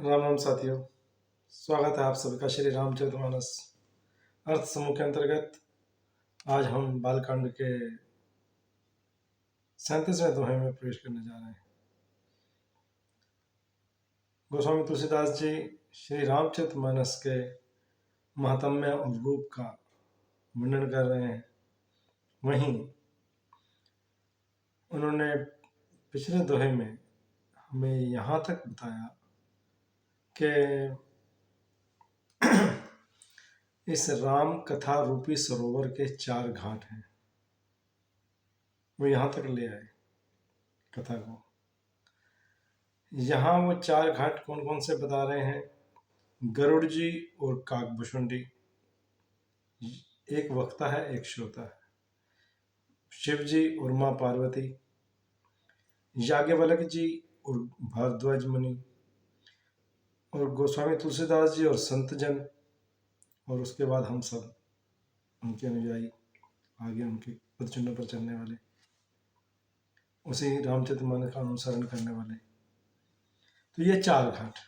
राम राम साथियों, स्वागत है आप सभी का श्री रामचरितमानस अर्थ समूह के अंतर्गत। आज हम बालकांड के 37वें दोहे में प्रवेश करने जा रहे हैं। गोस्वामी तुलसीदास जी श्री रामचरितमानस के महात्म्य और रूप का वर्णन कर रहे हैं। वहीं उन्होंने पिछले दोहे में हमें यहाँ तक बताया कि इस राम कथा रूपी सरोवर के 4 घाट हैं। वो यहाँ तक ले आए कथा को। यहाँ वो 4 घाट कौन कौन से बता रहे हैं? गरुड़ जी और काकभुशुंडी, एक वक्ता है एक श्रोता है। शिव जी और माँ पार्वती, याज्ञवल्क्य जी और भारद्वाज मुनि, और गोस्वामी तुलसीदास जी और संत जन, और उसके बाद हम सब उनके अनुयायी, आगे उनके पदचिन्हों पर चलने वाले, उसी रामचरितमानस का अनुसरण करने वाले। तो ये 4 घाट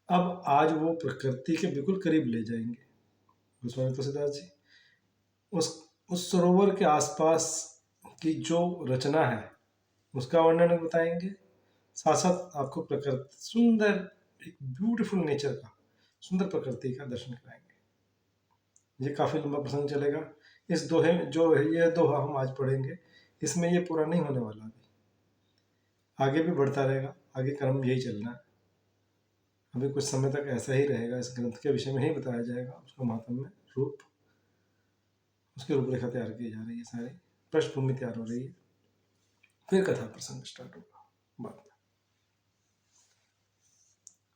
अब आज वो प्रकृति के बिल्कुल करीब ले जाएंगे गोस्वामी तुलसीदास जी। उस सरोवर के आसपास की जो रचना है उसका वर्णन बताएंगे, साथ साथ आपको प्रकृति, सुंदर एक ब्यूटीफुल नेचर का, सुंदर प्रकृति का दर्शन कराएंगे। ये काफी लंबा प्रसंग चलेगा। इस दोहे जो है, ये दोहा हम आज पढ़ेंगे, इसमें ये पूरा नहीं होने वाला, अभी आगे भी बढ़ता रहेगा, आगे क्रम यही चलना है। अभी कुछ समय तक ऐसा ही रहेगा, इस ग्रंथ के विषय में ही बताया जाएगा, उसका महात्म्य, रूप, उसकी रूपरेखा तैयार की जा रही है, सारी पृष्ठभूमि तैयार हो रही है, फिर कथा प्रसंग स्टार्ट होगा बाद में।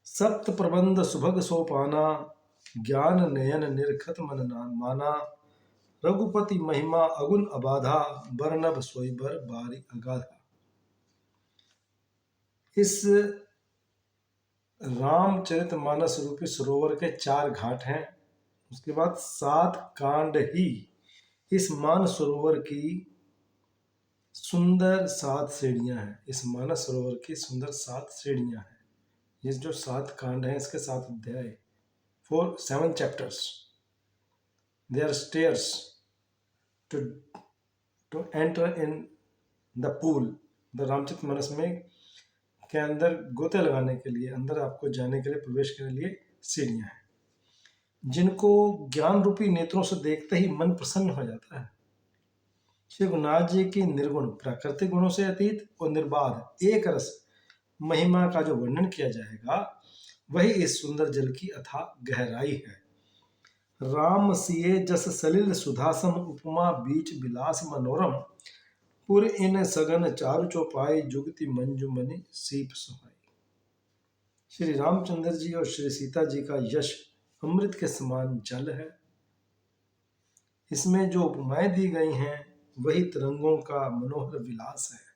सप्त प्रबंध सुभग सोपाना, ज्ञान नयन निरखत मन माना, रघुपति महिमा अगुन अबाधा, बरनब सोई बर बारी अगाधा। इस रामचरितमानस रूपी सरोवर के 4 घाट हैं। उसके बाद 7 कांड ही इस मान सरोवर की सुंदर 7 सीढ़ियां हैं। इस मानस सरोवर की सुंदर 7 सीढ़ियां हैं। ये जो 7 कांड हैं, इसके 7 अध्याय, 7 chapters, they are stairs to enter in the pool. The Ramcharitmanas में के अंदर गोते लगाने के लिए, अंदर आपको जाने के लिए, प्रवेश करने के लिए सीढ़ियां हैं, जिनको ज्ञान रूपी नेत्रों से देखते ही मन प्रसन्न हो जाता है। श्री गुरुनाथ जी की निर्गुण प्राकृतिक गुणों से अतीत और निर्बाध एक रस महिमा का जो वर्णन किया जाएगा, वही इस सुंदर जल की अथाह गहराई है। राम सिए जस सलिल सुधासम, उपमा बीच विलास मनोरम, पुर इन सगन चारु चौपाई, जुगति मंजू मनि सीप सुहाई। श्री रामचंद्र जी और श्री सीता जी का यश अमृत के समान जल है। इसमें जो उपमाएं दी गई हैं वही तरंगों का मनोहर विलास है।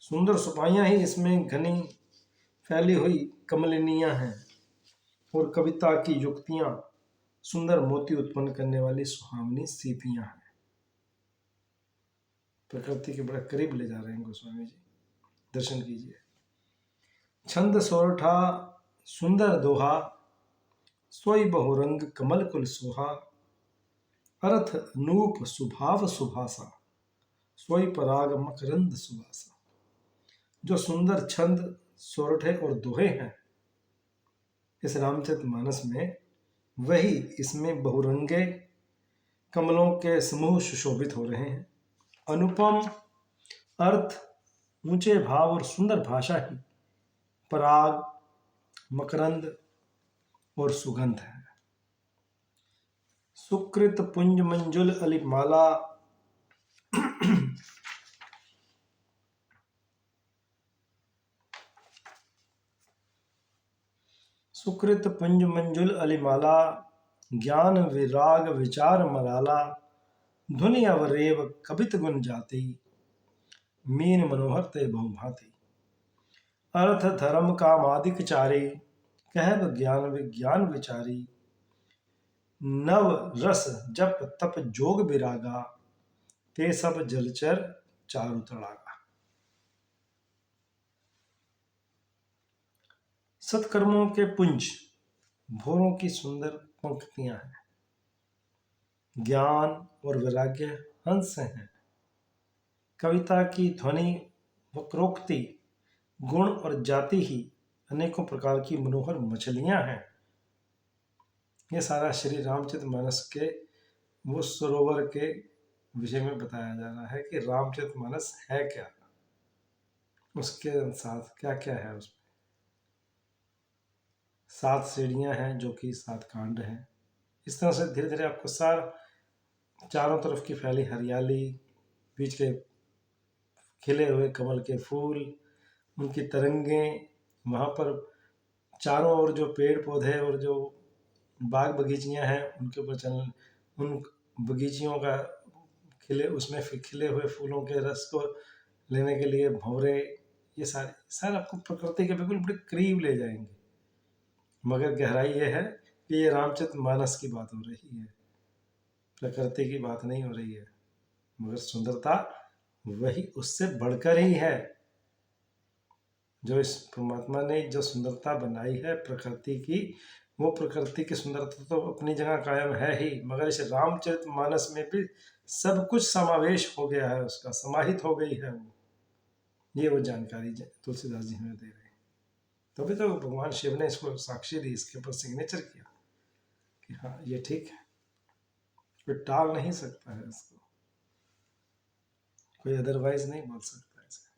सुंदर सुपाइयां ही इसमें घनी फैली हुई कमलिनियां हैं, और कविता की युक्तियां सुंदर मोती उत्पन्न करने वाली सुहावनी सीपियां हैं। प्रकृति के बड़ा करीब ले जा रहे हैं गोस्वामी जी, दर्शन कीजिए। छंद सोरठा सुंदर दोहा, सोई बहुरंग कमल कुल सोहा, अर्थ नूप सुभाव सुभासा, सोई पराग मकरंद सुभासा। जो सुंदर छंद, सोरठे और दोहे हैं इस रामचरितमानस में, वही इसमें बहुरंगे कमलों के समूह सुशोभित हो रहे हैं। अनुपम अर्थ, ऊंचे भाव और सुंदर भाषा ही पराग, मकरंद और सुगंध है। सुकृत पुंज मंजुल अलिमाला, सुकृत पुंज मंजुल अलिमाला, ज्ञान विराग विचार मराला, धुनि अवरेव कबित गुण जाति, मीन मनोहर ते बहुभांति। अर्थ धर्म कामादिक चारी, कहब ज्ञान विज्ञान विचारी, नव रस जप तप जोग विरागा, ते सब जलचर चारु तड़ागा। सत्कर्मों के पुंज भोरों की सुंदर पंक्तियां हैं, ज्ञान और वैराग्य हंस हैं, कविता की ध्वनि वक्रोक्ति गुण और जाति ही अनेकों प्रकार की मनोहर मछलियां हैं। ये सारा श्री रामचरितमानस के वो सरोवर के विषय में बताया जा रहा है कि रामचरितमानस है क्या, उसके साथ क्या क्या है। उसमें 7 सीढ़ियां हैं जो कि 7 कांड हैं। इस तरह से धीरे धीरे आपको सारा चारों तरफ की फैली हरियाली, बीच के खिले हुए कमल के फूल, उनकी तरंगें, वहाँ पर चारों ओर जो पेड़ पौधे और जो बाग बगीचियाँ हैं उनके ऊपर चल, उन बगीचियों का उसमें खिले हुए फूलों के रस को लेने के लिए भंवरे, ये सारे आपको प्रकृति के बिल्कुल बड़े करीब ले जाएंगे। मगर गहराई ये है कि ये रामचरितमानस की बात हो रही है, प्रकृति की बात नहीं हो रही है। मगर सुंदरता वही उससे बढ़कर ही है। जो इस परमात्मा ने जो सुंदरता बनाई है प्रकृति की, वो प्रकृति की सुंदरता तो अपनी जगह कायम है ही, मगर इस रामचरितमानस में भी सब कुछ समावेश हो गया है, उसका समाहित हो गई है वो जानकारी तुलसीदास जी हमें दे रहे हैं। तभी तो भगवान शिव ने इसको साक्षी दी, इसके ऊपर सिग्नेचर किया कि हाँ ये ठीक है, कोई टाल नहीं सकता है इसको, कोई अदरवाइज नहीं बोल सकता इसे।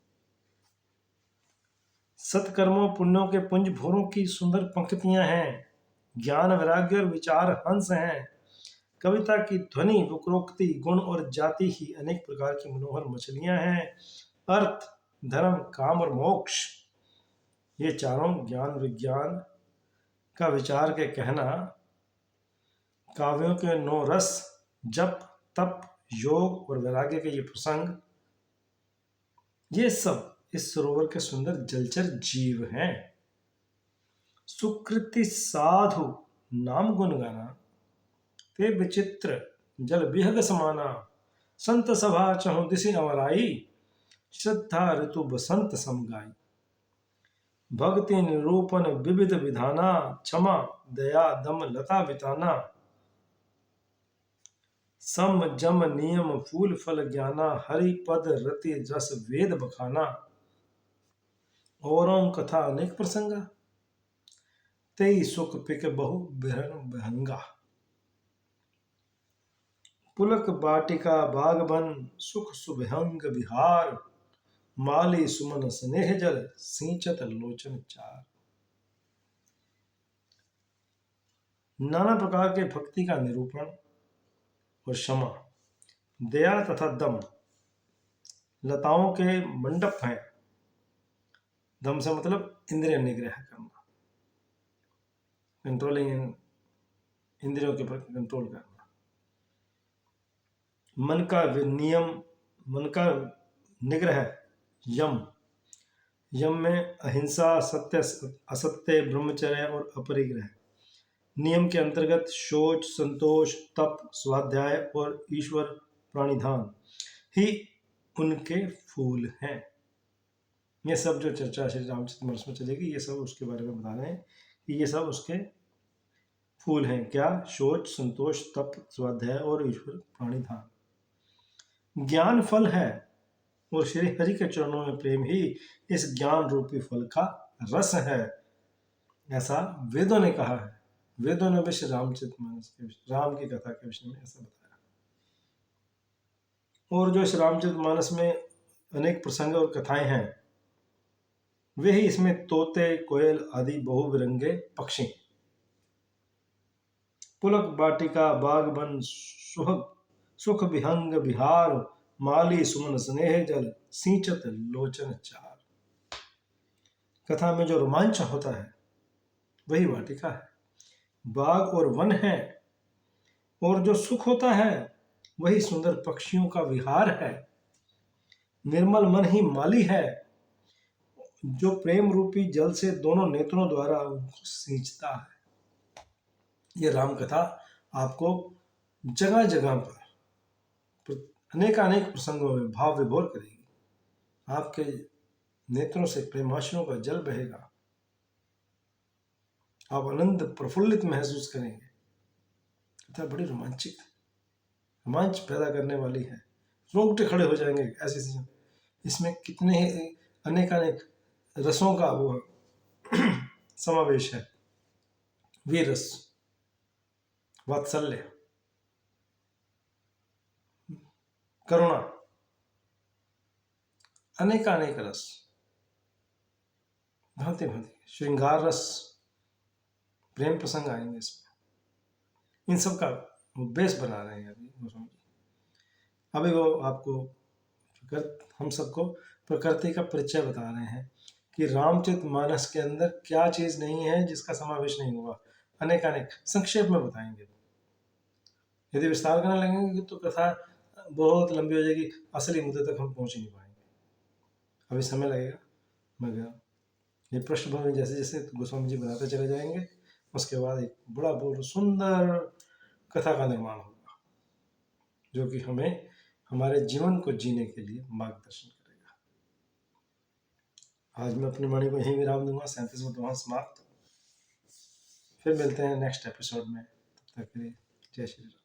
सत्कर्मों पुण्यों के पुंज भोरों की सुंदर पंक्तियां हैं, ज्ञान वैराग्य और विचार हंस हैं, कविता की ध्वनि वक्रोक्ति गुण और जाति ही अनेक प्रकार की मनोहर मछलियां हैं, अर्थ धर्म काम और मोक्ष, ये चारों ज्ञान विज्ञान का विचार के कहना, काव्यों के 9 रस, जप तप योग और वैराग्य के ये प्रसंग, ये सब इस सरोवर के सुंदर जलचर जीव हैं। सुकृति साधु नाम गुण गाना, ते विचित्र जल विहग समाना, संत सभा चहु दिशि अमराई, श्रद्धा ऋतु बसंत समगाई, भक्ति निरूपण विविध विधाना, क्षमा दया दम लता बिताना, सम जम नियम फूल फल ज्ञाना, हरि पद रति रस वेद बखाना, औरों कथा अनेक प्रसंगा, तेई सुख पिक बहु बिहन बहंगा, पुलक बाटिका बागबन सुख सुभंग विहार, माली सुमन स्नेह जल सिंचत लोचन चार। नाना प्रकार के भक्ति का निरूपण और क्षमा, दया तथा दम लताओं के मंडप हैं। दम से मतलब इंद्रिय निग्रह करना, कंट्रोलिंग, इंद्रियों के ऊपर कंट्रोल करना, मन का नियम, मन का निग्रह, यम, यम में अहिंसा सत्य असत्य ब्रह्मचर्य और अपरिग्रह, नियम के अंतर्गत शौच संतोष तप स्वाध्याय और ईश्वर प्राणिधान ही उनके फूल हैं। ये सब जो चर्चा श्री रामचरितमानस में चलेगी, ये सब उसके बारे में बता रहे हैं कि ये सब उसके फूल हैं। क्या? शौच संतोष तप स्वाध्याय और ईश्वर प्राणिधान। ज्ञान फल है और श्री हरि के चरणों में प्रेम ही इस ज्ञान रूपी फल का रस है, ऐसा वेदों ने कहा है। वेदों ने भी श्री रामचरितमानस के राम की कथा के विषय में ऐसा बताया। और जो श्री रामचरितमानस में अनेक प्रसंग और कथाएं हैं, वे ही इसमें तोते कोयल आदि बहुविरंगे पक्षी, पुलक बाटिका बागबन सुख विहंग विहार, माली सुमन स्नेह जल सिंचत लोचन चार। कथा में जो रोमांच होता है वही वाटिका है, बाग और वन है, और जो सुख होता है वही सुंदर पक्षियों का विहार है। निर्मल मन ही माली है, जो प्रेम रूपी जल से दोनों नेत्रों द्वारा उनको सींचता है। ये राम कथा आपको जगह जगह पर अनेकानेक प्रसंगों में भाव विभोर करेगी। आपके नेत्रों से प्रेमाश्रुओं का जल बहेगा। आप आनंद प्रफुल्लित महसूस करेंगे। कथा बड़ी रोमांच पैदा करने वाली है, रोंगटे खड़े हो जाएंगे ऐसी चीजें। इसमें कितने अनेक रसों का वो समावेश है। वीर रस, वात्सल्य, करुणा, अनेक रस, भांति भांति, श्रृंगार रस, प्रेम प्रसंग आएंगे इसमें। इन सब का बेस बना रहे हैं अभी गोस्वामी जी। अभी वो आपको हम सबको प्रकृति का परिचय बता रहे हैं कि रामचरितमानस के अंदर क्या चीज नहीं है जिसका समावेश नहीं हुआ। अनेक संक्षेप में बताएंगे। यदि विस्तार करने लगेंगे तो कथा बहुत लंबी हो जाएगी, असली मुद्दे तक हम पहुंच ही नहीं पाएंगे। अभी समय लगेगा, मगर ये पृष्ठभूमि जैसे जैसे गोस्वामी जी बनाते चले जाएंगे, उसके बाद एक बड़ा बहुत सुंदर कथा का निर्माण होगा, जो कि हमें हमारे जीवन को जीने के लिए मार्गदर्शन करेगा। आज मैं अपनी वाणी को यहीं विराम दूंगा। 37वां दोहा समाप्त। फिर मिलते हैं नेक्स्ट एपिसोड में। तब तक के लिए जय श्री राम।